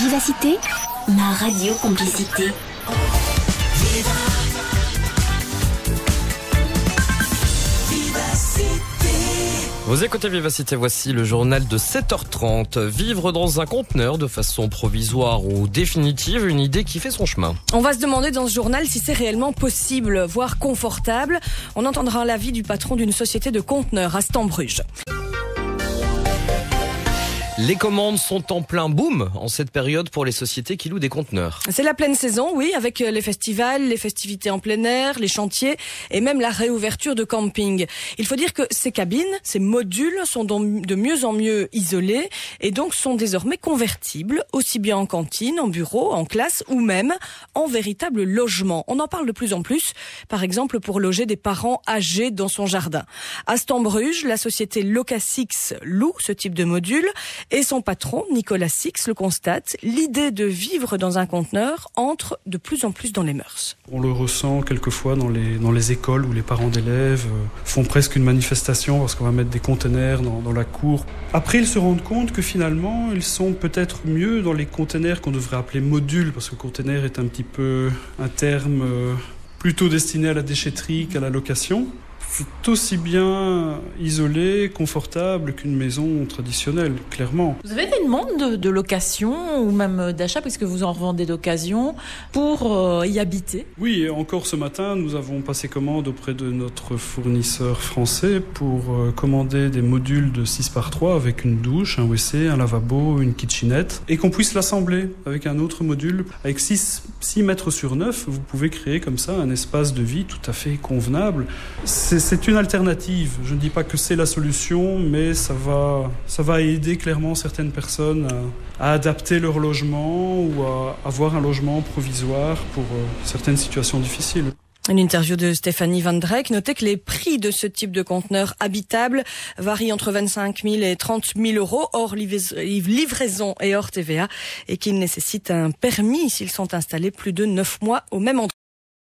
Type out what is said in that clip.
Vivacité, ma radio complicité. Vous écoutez Vivacité, voici le journal de 7h30. Vivre dans un conteneur de façon provisoire ou définitive, une idée qui fait son chemin. On va se demander dans ce journal si c'est réellement possible, voire confortable. On entendra l'avis du patron d'une société de conteneurs à Stambruge. Les commandes sont en plein boom en cette période pour les sociétés qui louent des conteneurs. C'est la pleine saison, oui, avec les festivals, les festivités en plein air, les chantiers et même la réouverture de camping. Il faut dire que ces cabines, ces modules sont de mieux en mieux isolés et donc sont désormais convertibles, aussi bien en cantine, en bureau, en classe ou même en véritable logement. On en parle de plus en plus, par exemple pour loger des parents âgés dans son jardin. À Stambruge, la société Locasix loue ce type de module. Et son patron, Nicolas Six, le constate, l'idée de vivre dans un conteneur entre de plus en plus dans les mœurs. On le ressent quelquefois dans les écoles où les parents d'élèves font presque une manifestation parce qu'on va mettre des conteneurs dans la cour. Après, ils se rendent compte que finalement, ils sont peut-être mieux dans les conteneurs qu'on devrait appeler modules, parce que conteneur est un petit peu un terme plutôt destiné à la déchetterie qu'à la location. C'est aussi bien isolé, confortable qu'une maison traditionnelle, clairement. Vous avez des demandes de location ou même d'achat, puisque vous en revendez d'occasion, pour y habiter? Oui, et encore ce matin, nous avons passé commande auprès de notre fournisseur français pour commander des modules de 6x3 avec une douche, un WC, un lavabo, une kitchenette, et qu'on puisse l'assembler avec un autre module. Avec 6 mètres sur 9, vous pouvez créer comme ça un espace de vie tout à fait convenable. C'est une alternative. Je ne dis pas que c'est la solution, mais ça va aider clairement certaines personnes à adapter leur logement ou à avoir un logement provisoire pour certaines situations difficiles. Une interview de Stéphanie Van Drek. Notez que les prix de ce type de conteneur habitable varient entre 25 000 et 30 000 euros, hors livraison et hors TVA, et qu'ils nécessitent un permis s'ils sont installés plus de 9 mois au même endroit.